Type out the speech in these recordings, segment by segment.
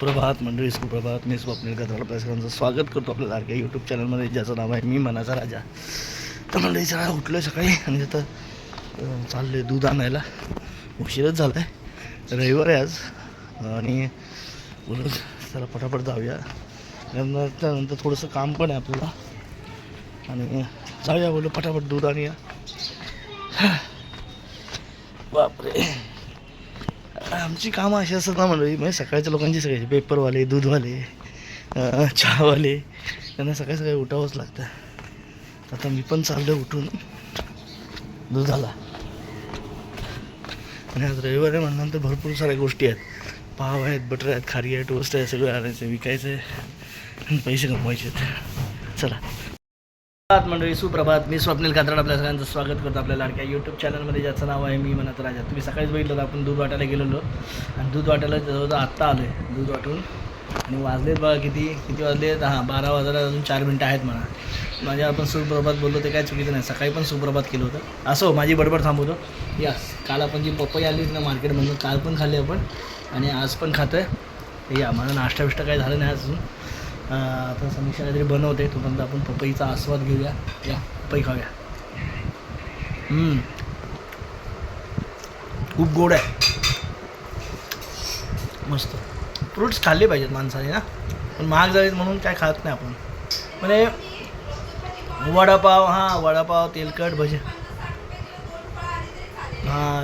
प्रभात मंडळी, सुप्रभात. मी स्वप्नील गद्राळ प्रेसकरांचं स्वागत करतो आपल्या लाडक्या यूट्यूब चॅनलमध्ये, ज्याचं नाव आहे मी मनाचा राजा. तर मंडळी जरा उठलो आहे सकाळी आणि आता चाललो आहे दूध आणायला. उशीरच झाला आहे, रविवार आहे आज आणि बोलून चला पटापट जाऊया. त्यानंतर थोडंसं काम पण आहे आपल्याला आणि जाऊया बोलू पटापट दूध आणूया. बापरे, आमची कामं अशी असतात ना मंडळी, म्हणजे सकाळच्या लोकांची सगळ्याची, पेपरवाले, दूधवाले, चहावाले, त्यांना सकाळी सकाळी उठावंच लागतं. आता मी पण चाललो उठून दुधाला. आणि आज रविवार आहे म्हणल्यानंतर भरपूर साऱ्या गोष्टी आहेत. पाव आहेत, बटर आहेत, खारी आहे, टोस्ट आहे, सगळं आणायचं, विकायचं आहे आणि पैसे कमवायचे आहेत. चला मंडळी, सुप्रभात. मी स्वप्नील गद्राळ आपल्या सगळ्यांचं स्वागत करतो आपल्या लाडक्या यूट्यूब चॅनलमध्ये, ज्याचं नाव आहे मी मनाचा राजा. तुम्ही सकाळीच बघितलं तर आपण दूध वाटायला गेलेलो आणि दूध वाटायला जवळजवळ आत्ता आलो आहे दूध वाटून. आणि वाजलेत बघा किती वाजलेत, 12 वाजायला अजून 4 मिनटं आहेत म्हणा. माझ्या आपण सुप्रभात बोललो ते काय चुकीचं नाही, सकाळी पण सुप्रभात केलं होतं. असो, माझी बडबड थांबवतो. यस, काल आपण जी पपई आली ना मार्केटमधून, काल पण खाल्ली आपण आणि आज पण खातो आहे. या माझा नाश्ता बिष्टा काही झालं नाही अजून. आता समीक्षा काहीतरी बनवते, तोपर्यंत आपण पपईचा आस्वाद घेऊया. या पपई खाऊया. खूप गोड आहे, मस्त. फ्रूट्स खाल्ले पाहिजेत माणसाने ना, पण महाग झालेत म्हणून काय खात नाही आपण. म्हणजे वडापाव, वडापाव, तेलकट भजी,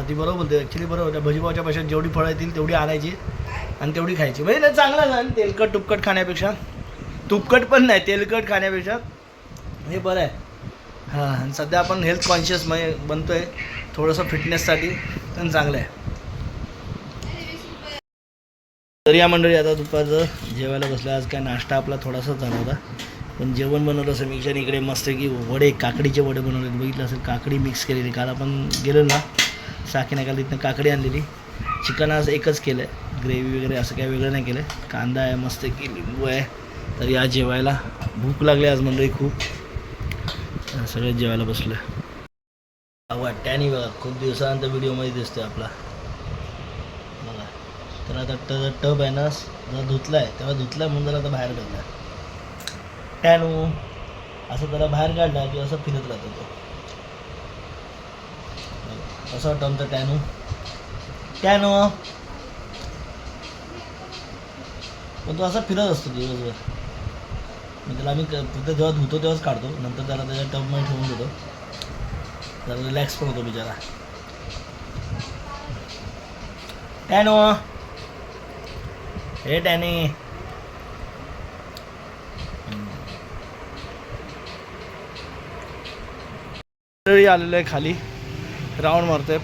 ती बरोबर बोलते ॲक्च्युली, बरोबर. त्या भजीपावच्या पैशात जेवढी फळं येतील तेवढी आणायची आणि तेवढी खायची. म्हणजे चांगलं झालं तेलकट तुपकट खाण्यापेक्षा. तुपकट पण नाही, तेलकट खाण्यापेक्षा हे बरं आहे. आणि सध्या आपण हेल्थ कॉन्शियस म्हणजे बनतो आहे थोडंसं फिटनेससाठी, पण चांगलं आहे. तर या मंडळी आता दुपारचं जेवायला बसलं. आज काय नाश्ता आपला थोडासाच झाला होता, पण जेवण बनवलं समीक्षाने इकडे मस्त की वडे, काकडीचे वडे बनवले. बघितलं असेल, काकडी मिक्स केलेली. काल आपण गेलो ना साकीनाकाला, तिथनं काकडी आणलेली. चिकन आज एकच केलं आहे, ग्रेव्ही वगैरे असं काय वेगळं नाही केलं आहे. कांदा आहे मस्त की, लिंबू आहे. तर या जेवायला भूक लागली आज मंडळी खूप. सगळ्यात जेवायला बसलो आहे. वाट्याने बघा, खूप दिवसानंतर व्हिडिओमध्ये दिसतोय आपला बघा. तर आता टब आहे ना, जरा धुतला आहे, तेव्हा धुतला आहे म्हणून जरा आता बाहेर काढला. टॅनू असं त्याला बाहेर काढला की असं फिरत राहतो तो. असं वाटतं आमचं टॅनू. पण तो असा फिरत असतो दिवसभर. मग त्याला आम्ही फक्त जेव्हा धुतो तेव्हाच काढतो, नंतर त्याला त्याच्या टबमध्ये ठेवून देतो. त्याला रिलॅक्स पण होतो बिचारा. टॅनो, हे टॅनी. आलेलं आहे खाली, राऊंड मारतोय.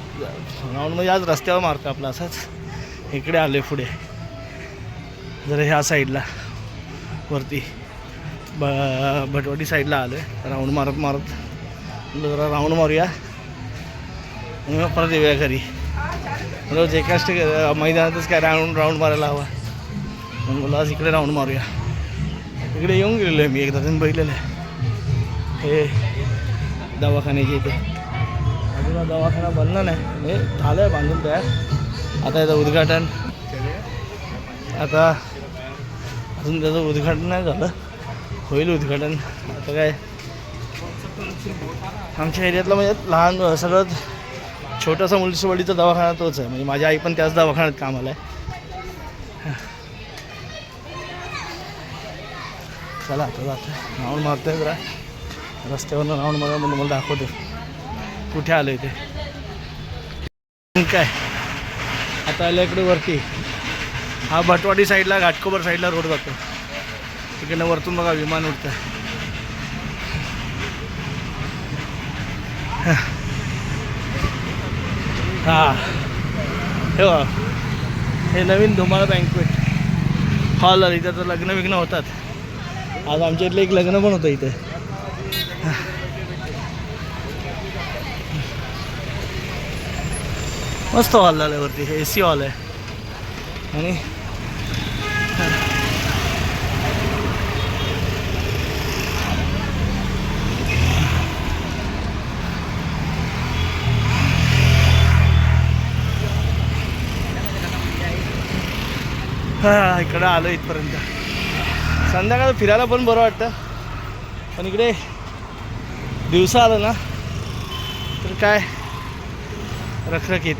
राऊंड म्हणजे आज रस्त्यावर मारतो आपला असाच. इकडे आले पुढे जरा ह्या साईडला वरती भटवाडी साईडला आलो आहे. राऊंड मारत जरा राऊंड मारूया आणि मग परत येऊया घरी. रोज एकाच मैदानातच काय राऊंड मारायला हवा म्हणून बोला आज इकडे राऊंड मारूया. इकडे येऊन गेलेलो आहे मी एकदा, त्यांनी बघितलेलं आहे हे दवाखान्याचे इथे. अजून दवाखाना बनला नाही, हे झालं आहे बांधून तयार. आता याचं उद्घाटन, आता अजून त्याचं उद्घाटन नाही झालं, होईल उद्घाटन. आता काय आमच्या एरियातला म्हणजे लहान सगळ्यात छोटासा म्युनिसिपालिटीचा दवाखाना तोच आहे. म्हणजे माझी आई पण त्याच दवाखान्यात कामाला आहे. चला आता जातं, राऊंड मारतोय जरा रस्त्यावरनं. राऊंड मारा म्हणून मला दाखवतो कुठे आलं इथे. काय आता आलं इकडे वरती. हा भटवाडी साईडला, घाटकोपर साईडला रोड जातो. तिकडनं वरतून बघा विमान उडतं. हे बघा, हे नवीन धुमाळ बँक्वेट हॉल आलं. इथं तर लग्न होतात. आज आमच्या इथलं एक लग्न पण होतं इथे. मस्त हॉल झालं वरती, हे AC हॉल आहे. आणि हां इकडं आलो इथपर्यंत. संध्याकाळी फिरायला पण बरं वाटतं, पण इकडे दिवसा आलं ना तर काय रखरखीत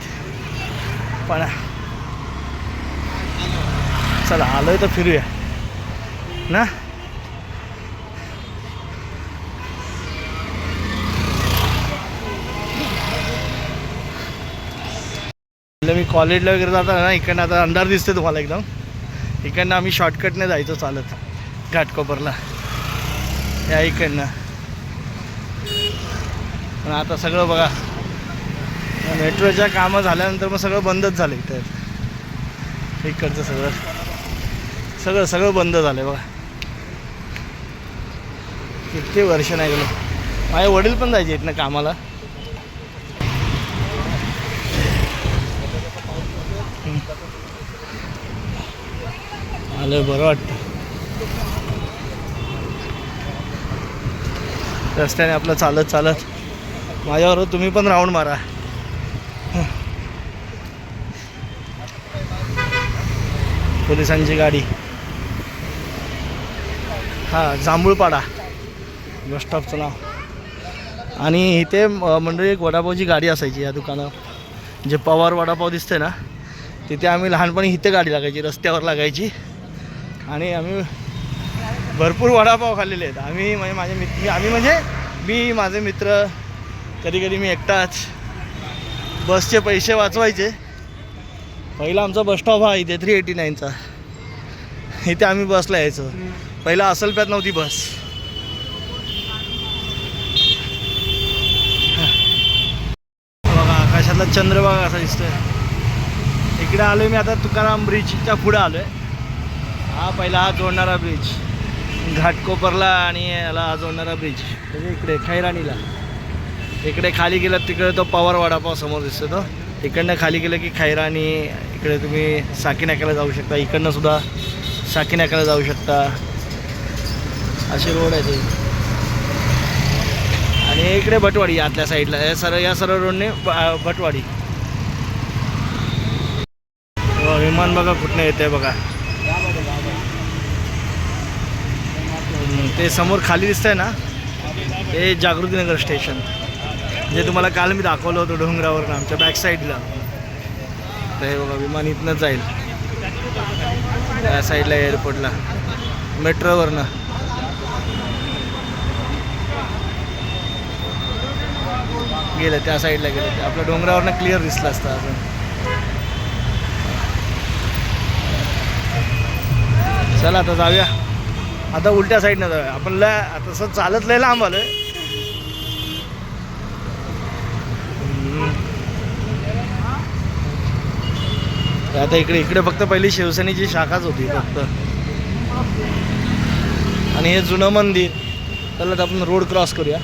पण. चला आलोय तर फिरूया ना. मी कॉलेजला वगैरे जाताना ना इकडनं, आता अंधार दिसते तुम्हाला एकदम, इकडनं आम्ही शॉर्टकटने जायचो चालत घाटकोपरला या इकडनं. पण आता सगळं बघा मेट्रोच्या कामं झाल्यानंतर मग सगळं बंदच झालं इथं. इकडचं सगळं सगळं सगळं बंद झालं आहे बघा. किती वर्ष नाही गेलो. माझे वडील पण जायचे इथनं कामाला. आलं बरं वाटतं रस्त्याने आपलं चालत चालत. माझ्याबरोबर तुम्ही पण राऊंड मारा. पोलिसांची गाडी. हां जांभूळपाडा बस स्टॉपचं नाव. आणि इथे मंडळी एक वडापावची गाडी असायची या दुकानात, जे पवार वडापाव दिसते ना तिथे आम्ही लहानपणी इथे गाडी लागायची, रस्त्यावर लागायची. आणि आम्ही भरपूर वडापाव खाल्लेले आहेत आम्ही, म्हणजे माझे मित्र, आम्ही म्हणजे मी माझे मित्र, कधी कधी मी एकटाच. बसचे पैसे वाचवायचे. पहिला आमचा बस स्टॉप हा इथे 389चा. इथे आम्ही बसला यायचो. पहिला असलप्यात नव्हती बस. बघा आकाशातला चंद्रभागा असा दिसतोय. इकडे आलोय मी आता तुकाराम ब्रिजच्या पुढे आलोय. हा पहिला हा जोडणारा ब्रिज घाटकोपरला आणि याला हा जोडणारा ब्रिज. म्हणजे इकडे खैराणीला इकडे खाली गेलं तिकडे तो पवार वडापाव समोर दिसतो तो. इकडनं खाली गेलं की खैराणी. इकडे तुम्ही साकीनाक्याला जाऊ शकता, इकडनं सुद्धा साकीनाक्याला जाऊ शकता. असे रोड आहेत. आणि इकडे भटवाडी आतल्या साईडला. या सरळ रोडने भटवाडी. विमान बघा कुठनं येते बघा. ते समोर खाली दिसतंय ना ते जागृतीनगर स्टेशन, जे तुम्हाला काल मी दाखवलं होतं डोंगरावरनं आमच्या बॅक साईडला. तर हे बघा विमान इथनंच जाईल त्या साईडला एअरपोर्टला मेट्रोवरनं. गेलं त्या साईडला गेलं ते आपल्या डोंगरावरनं क्लिअर दिसलं असतं अजून. चला आता जाऊया. आता उलट्या साईडनं जाऊया आपण. तसं चालत लय लांब आलोय. आता इकडे फक्त पहिली शिवसेनेची शाखाच होती फक्त. आणि हे जुनं मंदिर. चला आपण रोड क्रॉस करूया.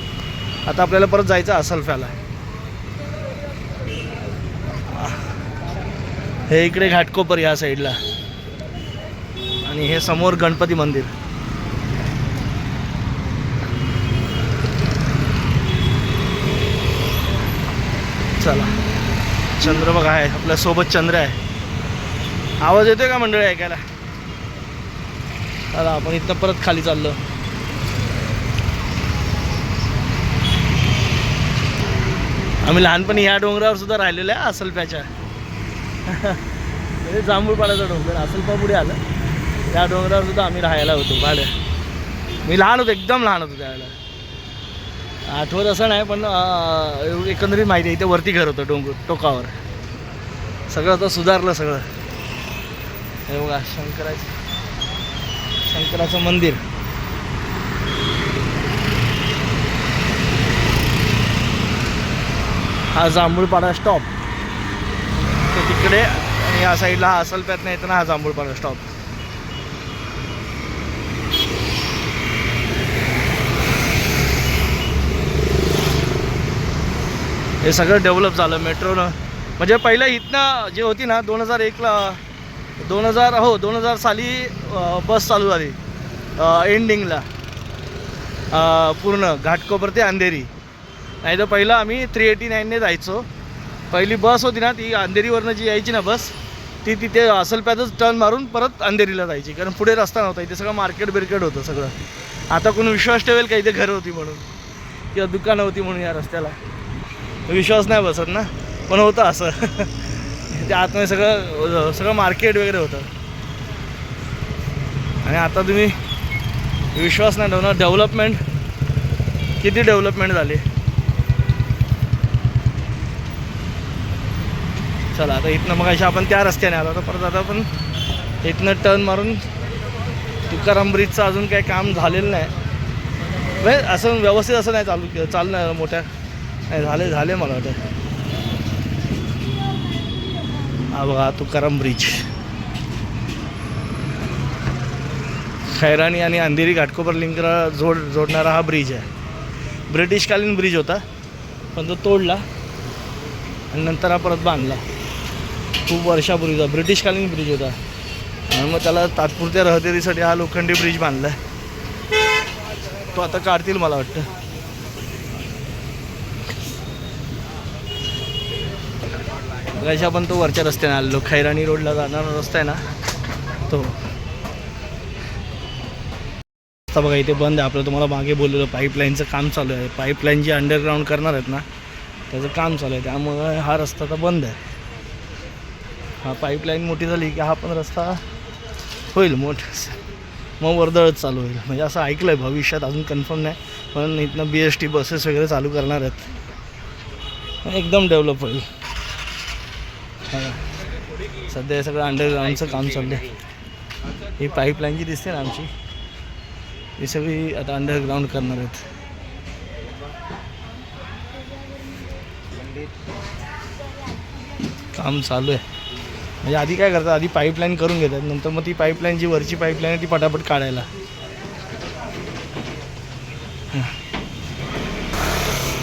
आता आपल्याला परत जायचं असलफ्याला. हे इकडे घाटकोपर या साईडला. आणि हे समोर गणपती मंदिर. चला चंद्रभागा आहे आपल्यासोबत. चंद्र आहे. आवाज येतोय का मंडळी ऐकायला? चला आपण इथनं परत खाली चाललो. आम्ही लहानपणी ह्या डोंगरावर सुद्धा राहिलेलो आहे असलप्याच्या. म्हणजे जांभूळपाड्याचा डोंगर असलपा पुढे आलं. त्या डोंगरावर सुद्धा आम्ही राहायला होतो भाड्या. मी लहान होतो, एकदम लहान होतो त्यावेळेला. आठवत असं नाही पण एकंदरीत माहिती आहे. इथे वरती घर होतं डोंगर टोकावर. सगळं आता सुधारलं सगळं. हे बघा शंकराचं मंदिर. हा जांभूळपाडा स्टॉप तो तिकडे. आणि या साईडला हा असलप्यातनं येताना हा जांभूळपाडा स्टॉप. हे सगळं डेव्हलप झालं मेट्रोनं. म्हणजे पहिलं इथनं जे होती ना 2000 साली बस चालू झाली एंडिंगला पूर्ण घाटकोपर ते अंधेरी. नाही तर पहिलं आम्ही 389ने जायचो. पहिली बस होती ना ती अंधेरीवरनं जी यायची ना बस ती तिथे असलप्यातच टर्न मारून परत अंधेरीला जायची, कारण पुढे रस्ता नव्हता. इथे सगळं मार्केट बिर्केट होतं सगळं. आता कोणी विश्वास ठेवेल का इथे घर होती म्हणून किंवा दुकानं होती म्हणून या रस्त्याला? विश्वास नाही बसत ना, पण होतं असं. त्या आतमध्ये सगळं सगळं मार्केट वगैरे होतं. आणि आता तुम्ही विश्वास नाही ठेवणार, डेव्हलपमेंट किती डेव्हलपमेंट झाली. चला आता इथनं मग अशा आपण त्या रस्त्याने आलो, तर परत आता आपण इथनं टर्न मारून तुकाराम ब्रिजचं अजून काही काम झालेलं नाही. म्हणजे असं व्यवस्थित असं नाही चालणार मोठ्या नाही झाले मला वाटतं. हा बघा तुकाराम ब्रिज, खैरानी आणि अंधेरी घाटकोपर लिंकला जोडणारा हा ब्रिज आहे. ब्रिटिशकालीन ब्रिज होता, पण तो तोडला आणि नंतर हा परत बांधला. खूप वर्षापूर्वीचा ब्रिटिशकालीन ब्रिज होता आणि मग त्याला तात्पुरत्या रहदारीसाठी हा लोखंडी ब्रिज बांधला आहे. तो आता काढतील मला वाटतं. बघायचं आपण तो वरच्या रस्त्याने आलेलो, खैरानी रोडला जाणारा रस्ता आहे ना तो. आता बघा इथे बंद आहे. आपलं तुम्हाला मागे बोललेलं पाईपलाईनचं काम चालू आहे. पाईपलाईन जी अंडरग्राऊंड करणार आहेत ना त्याचं काम चालू आहे, त्यामुळे हा रस्ता तर बंद आहे. हा पाईपलाईन मोठी झाली की हा पण रस्ता होईल मोठं, मग वर्दळच चालू होईल. म्हणजे असं ऐकलं आहे, भविष्यात अजून कन्फर्म नाही, पण इथनं BST बसेस वगैरे चालू करणार आहेत. एकदम डेव्हलप होईल. सध्या हे सगळं अंडरग्राऊंडचं काम चाललं आहे. ही पाईपलाईन जी दिसते ना आमची, ही सगळी आता अंडरग्राऊंड करणार आहेत. काम चालू आहे. म्हणजे आधी काय करतात, आधी पाईपलाईन करून घेतात, नंतर मग ती पाईपलाईन जी वरची पाईपलाईन आहे ती पटापट काढायला.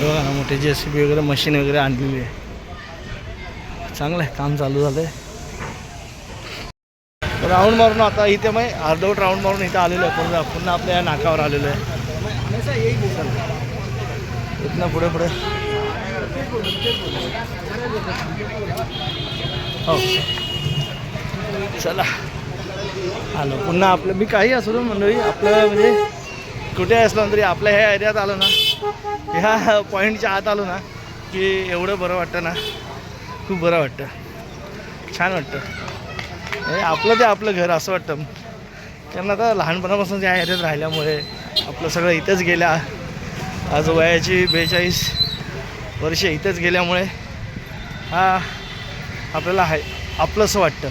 बघा ना मोठे JCB वगैरे मशीन वगैरे आणलेली आहे. चांगलं आहे, काम चालू झालं आहे. राऊंड मारून आता इथे मग अर्धवट राऊंड मारून इथं आलेलो आहे. पुन्हा आपल्या या नाकावर आलेलो आहे. इथनं पुढे हो चला आलो पुन्हा आपलं. मी काही असू दे मंडळी, आपलं म्हणजे कुठे असलं तरी आपल्या ह्या एरियात आलो ना, ह्या पॉईंटच्या आत आलो ना की एवढं बरं वाटतं ना, खूप बरं वाटतं, छान वाटतं. आपलं ते आपलं घर असं वाटतं. कारण आता लहानपणापासून त्या एरियात राहिल्यामुळे आपलं सगळं इथंच गेल्या, आज वयाची 42 वर्षे इथंच गेल्यामुळे हा आपल्याला आहे आपलंसं वाटतं.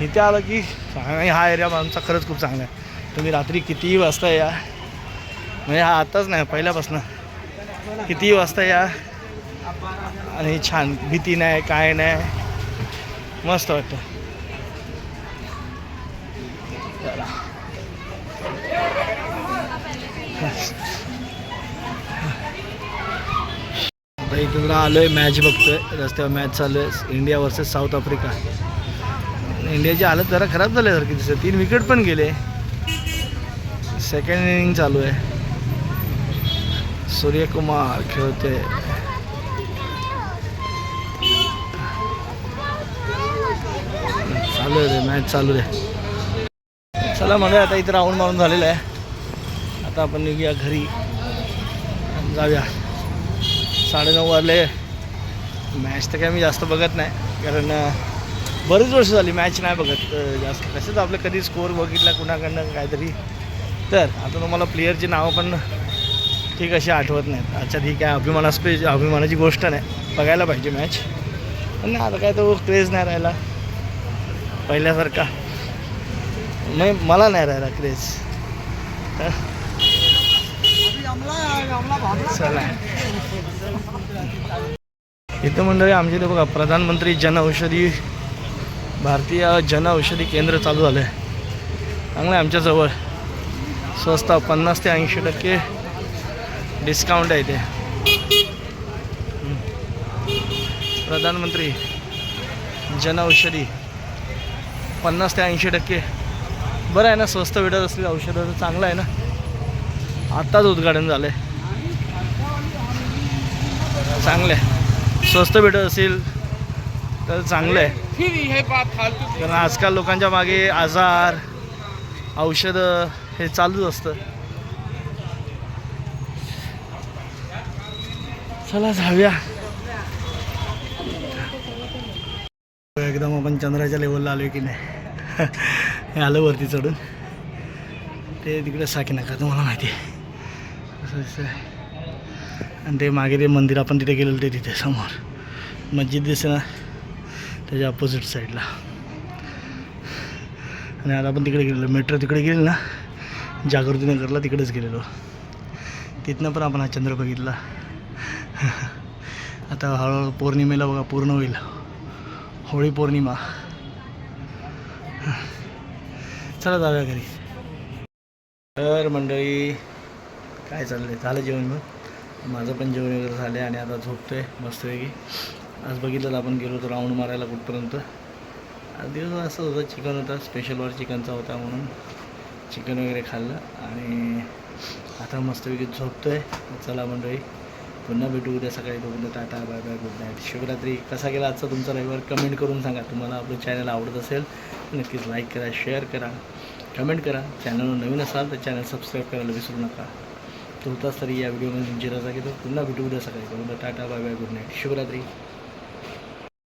इथे आलं की हा एरिया आमचा खरंच खूप चांगला आहे. तुम्ही रात्री कितीही वाजता या, म्हणजे हा आताच नाही पहिल्यापासून कितीही वाजता या आणि छान, भीती नाही काय नाही, मस्त वाटतं. इथं जरा आलो आहे, मॅच बघतोय, रस्त्यावर मॅच चालू आहे, इंडिया वर्सेस साऊथ आफ्रिका. इंडियाची हालत जरा खराब झाल्यासारखी दिसते, 3 विकेट पण गेले. सेकंड इनिंग चालू आहे. सूर्यकुमार खेळतोय. चालू आहे मॅच चालू आहे. चला म्हणजे आता इथं राऊंड मारून झालेलं आहे. आता आपण निघूया घरी, जाऊया. 9:30 वाजले. मॅच तर काय मी जास्त बघत नाही, कारण बरीच वर्ष झाली मॅच नाही बघत जास्त. तसंच आपलं कधी स्कोअर बघितला कुणाकडनं काहीतरी, तर आता तुम्हाला प्लेयरची नावं पण ठीक अशी आठवत नाहीत. अच्छा ठीक आहे, अभिमानाची गोष्ट नाही, बघायला पाहिजे मॅच, पण आता काय तो क्रेज नाही राहिला पहिल्यासारखा. नाही मला नाही राहिला क्रेज. चला इथं मंडळी आमच्या इथे बघा प्रधानमंत्री भारतीय जनऔषधी केंद्र चालू झालं आहे. चांगलं आहे, आमच्याजवळ स्वस्त 50 ते 80% डिस्काउंट आहे. इथे प्रधानमंत्री जनऔषधी 50 ते 80%. बरं आहे ना, स्वस्त भेटत असलेली औषधं, चांगलं आहे ना. आत्ताच उद्घाटन झालं आहे, चांगलं आहे. स्वस्त भेटत असेल तर चांगलं आहे, कारण आजकाल लोकांच्या मागे आजार औषधं हे चालूच असतं. चला जाऊया. एकदम आपण चंद्राच्या लेवलला आलो की नाही. हे आलं वरती चढून, ते तिकडे साकी नका तुम्हाला माहिती आहे असं दिसतं. आणि ते मागे ते मंदिर आपण तिथे गेलेलं ते तिथे समोर मस्जिद दिसते ना, त्याच्या अपोजिट साईडला. आणि आता आपण तिकडे गेलेलो, मेट्रो तिकडे गेली ना जागृतीनगरला, तिकडेच गेलेलो. तिथनं पण आपण हा चंद्र बघितला. आता हळूहळू पौर्णिमेला बघा पूर्ण होईल, होळी पौर्णिमा. चला जाऊया घरी. तर मंडळी काय चाललं आहे, झालं जेवण. मग माझं पण जेवण वगैरे झालं आहे आणि आता झोपतो आहे मस्तपैकी. आज बघितलं आपण गेलो होतो राऊंड मारायला कुठपर्यंत. आज दिवस असं होतं, चिकन होता, स्पेशलवर चिकनचा होता म्हणून चिकन वगैरे खाल्लं आणि आता मस्तपैकी झोपतो आहे. चला मंडळी, पुन्हा भेटू उद्या सकाळी. बघून tata, bye bye, good night, शुभरात्री. कसा गेला आजचा तुमचा रविवार कमेंट करून सांगा. तुम्हाला आपलं चॅनल आवडत असेल नक्कीच लाईक करा, शेअर करा, कमेंट करा. चॅनलवर नवीन असाल तर चॅनल सबस्क्राईब करायला विसरू नका. तो होताच तरी या व्हिडिओमध्ये तुमची रजा घेतो. पुन्हा भेटू उद्या सकाळी. बघून tata, bye bye, good night, शुभरात्री.